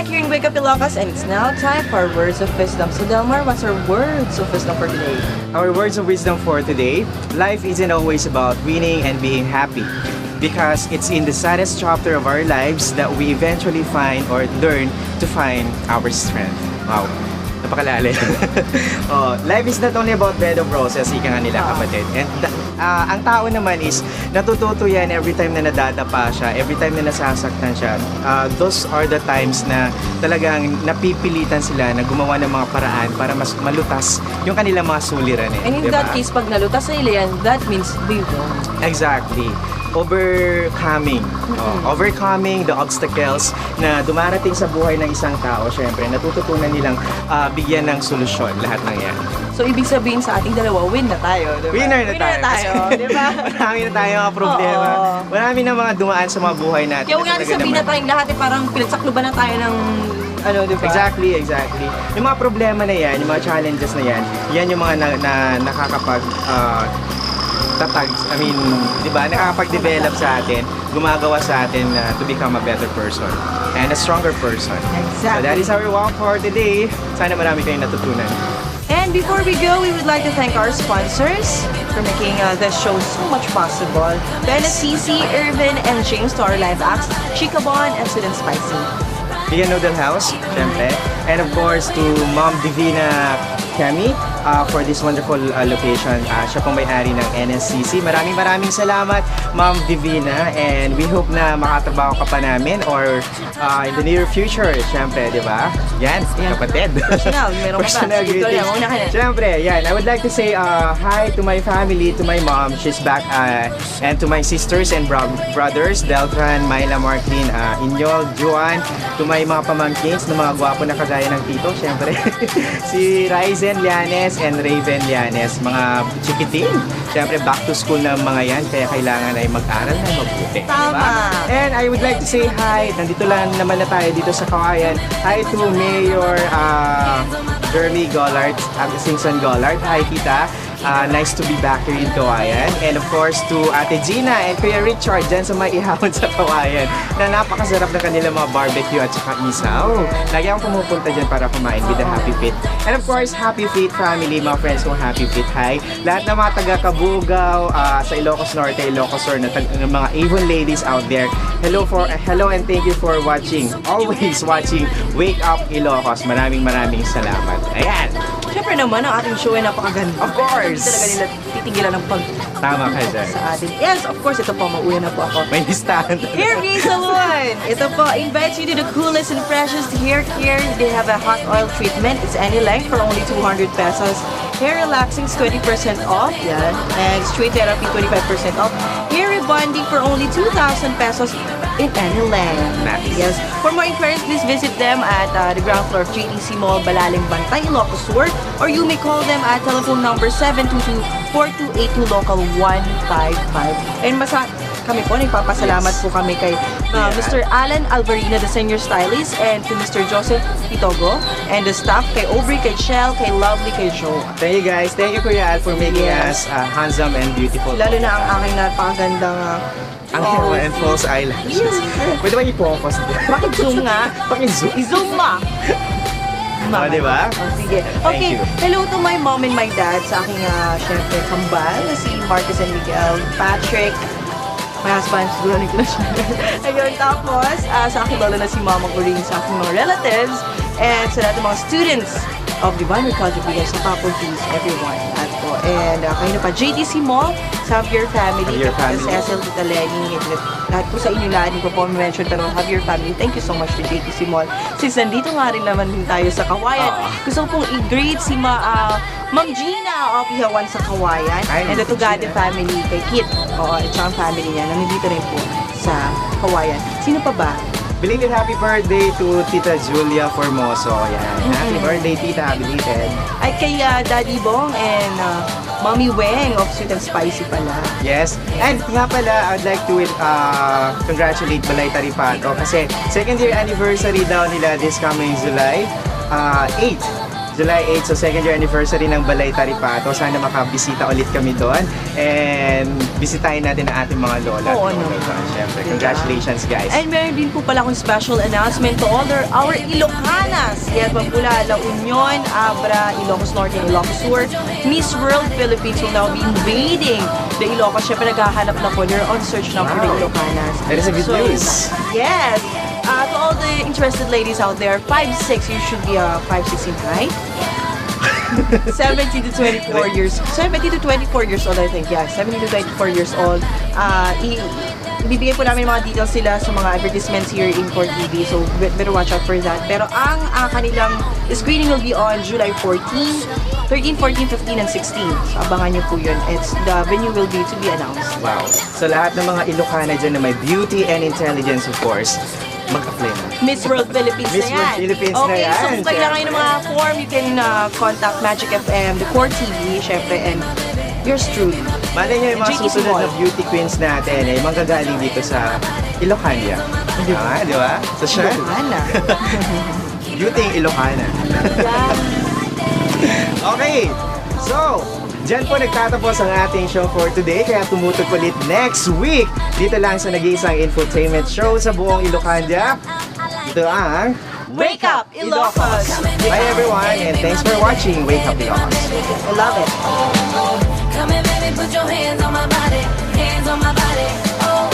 back here in Wake Up Ilocos, and it's now time for our Words of Wisdom. So Delmar, what's our Words of Wisdom for today? Our words of wisdom for today: life isn't always about winning and being happy, because it's in the saddest chapter of our lives that we eventually find or learn to find our strength. Wow, napakalalim. Life is not only about bed of roses, ika nga nila kapatid. And ang tao naman is natututo yan every time na nadadapa siya, every time na nasasaktan siya. Those are the times na talagang napipilitan sila na gumawa ng mga paraan para mas malutas yung kanilang mga suliranin. And in that case, pag nalutas na nila yan, that means they won. Exactly. Overcoming the obstacles na dumarating sa buhay ng isang tao, syempre natututunan nilang bigyan ng solusyon lahat ng yan. So ibig sabihin sa ating dalawa, win na tayo, diba? Winner na tayo, diba? Marami na tayo mga problema. Marami na mga dumaan sa mga buhay natin. Kaya huwag natin sabihin na tayong lahat parang pinagsakluban na tayo ng diba? Exactly. Yung mga problema na yan, yung mga challenges na yan yung mga nakakapag nakakapag-develop sa atin, gumagawa sa atin to become a better person and a stronger person. Exactly. So that is our walk for today. Sana marami kayong natutunan. And before we go, we would like to thank our sponsors for making this show so much possible. To NSCC, Irvin, and James, to our live acts, Chicabon and Student Spicy. Vegan Noodle House, syempre. And of course, to Mom Divina Kemi for this wonderful location. Siya pong may-ari ng NSCC. Maraming salamat, Ma'am Divina. And we hope na makatrabaho ka pa namin or in the near future, syempre, di ba? Yan, kapatid. Personal, meron ka ba? Greetings. Syempre, yan. I would like to say hi to my family, to my mom. She's back. And to my sisters and brothers, Deltran, Myla, Marklin, Inyol, Juan. To my mga pamangkins na mga gwapo na kagaya ng tito, syempre. Si Ryzen Llanes and Raven Llanes, mga chikiting. Syempre, back to school na mga yan, kaya kailangan ay mag-aral na mabuti. Tama! Diba? And I would like to say hi, nandito lang naman na tayo dito sa Kawayan. Hi to Mayor Jeremy Gollard, Singson Gollard. Hi, Tita. Nice to be back here in Kawayan. And of course, to Ate Gina and Kuya Richard dyan sa may ihawon sa Kawayan na napakasarap na kanilang mga barbecue at saka isaw. Lagi akong pumupunta dyan para kumain with the Happy Fit. And of course, Happy Fit family, mga friends kong Happy Fit. Hi! Lahat ng mga taga-Kabugaw, sa Ilocos Norte, Ilocos Sur, na mga Avon ladies out there. Hello and thank you for watching. Always watching Wake Up Ilocos. Maraming salamat. Ayan! Siyempre naman, ang ating show ay napakaganda. Of course! Hindi talaga nila titigilan ng Tama ka dyan. sa atin. Yes, of course, ito po, mauwi na po ako. May listahan. Hair Gay Salon! Ito po, invites you to the coolest and freshest hair care. They have a hot oil treatment. It's any length for only 200 pesos. Hair relaxing is 20% off. Yan. And straight therapy, 25% off. Hair rebonding for only 2,000 pesos in any length. Nice. Yes. For more inquiries, please visit them at the ground floor of JTC Mall, Balaling Bantay, Ilocos Sur, or you may call them at telephone number 722-4282 local 155. And kami po, nagpapasalamat po kami kay Mr. Alan Alvarina, the senior stylist, and to Mr. Joseph Itogo, and the staff, kay Aubrey, kay Shell, kay Lovely, kay Joe. Thank you guys. Thank you Kuya Al for making us handsome and beautiful. Lalo na ang aking napakagandang ang hair and false eyelashes. Yes. Pwede ba i-focus din? Paki-zoom nga. Paki-zoom? I-zoom ma. Diba? Sige. Okay. Hello to my mom and my dad sa aking, syempre, kambal, na si Marcus and Miguel, Patrick, my husband, siguro ni Clash. Ayun, tapos, sa aking lolo na si Mama ko rin, sa aking mga relatives, and sa lahat ng mga students of Divine College of Bigay, sa faculties, everyone. At po, and kayo na pa, JTC Mall, Xavier Family, Cecil, Tita Lenny, lahat po sa inyo lahat, hindi ko po mention, pero Xavier Family, thank you so much to JTC Mall. Since nandito nga rin naman din tayo sa Kawayan, gusto ko pong i-greet si Ma'am Gina of Ihawan sa Kawayan, and the Tugade family, kay Kit, at siyang family niya, nandito rin po sa Kawayan. Sino pa ba? Belated happy birthday to Tita Julia Formoso. Yan. Happy birthday, Tita. Belated. Ay, kay Daddy Bong and Mommy Weng of Sweet and Spicy pala. Yes. And nga pala, I'd like to congratulate Balay Taripato kasi second year anniversary daw nila this coming July 8. July 8, so second year anniversary ng Balay Taripato. Sana makabisita ulit kami doon. And bisitahin natin ang ating mga lola. Oo, at no. lola. Siyempre, congratulations guys. And meron din po pala akong special announcement to all our Ilocanas. Yan pa pula, La Union, Abra, Ilocos Norte, and Ilocos Sur. Miss World Philippines will now be invading the Ilocos. Siyempre, naghahanap na po. They're on search now for the Wow. Ilocanas. That is a good news. Yes. To all the interested ladies out there, 5'6", you should be 5'6" in height. 70 to 24 years, 70 to 24 years old, I think. Yeah, 70 to 24 years old. Ibibigay po namin mga details sila sa mga advertisements here in Core TV. So, better watch out for that. Pero ang kanilang screening will be on July 14, 13, 14, 15, and 16. So, abangan nyo po yun. The venue will be to be announced. Wow. So lahat ng mga Ilocana dyan na may beauty and intelligence, of course, mag-apply na. Miss World Philippines Miss na yan. World Philippines na Okay, yan. so kung kailangan nyo ng mga form, you can contact Magic FM, the Core TV, syempre, and yours truly. Malay nyo yung mga JTC susunod Mall. na beauty queens natin ay manggagaling dito sa Ilocania. Di ba? Sa Shan. Ilocana. Beauty yung Ilocana. Okay, so, dyan po nagtatapos ang ating show for today. Kaya tumutok ulit next week dito lang sa nag-iisang infotainment show sa buong Ilocania. Ito ang Wake Up, Ilocos! Bye everyone and thanks for watching Wake Up Ilocos. I love it. Come here, baby, put your hands on my body, hands on my body. Oh,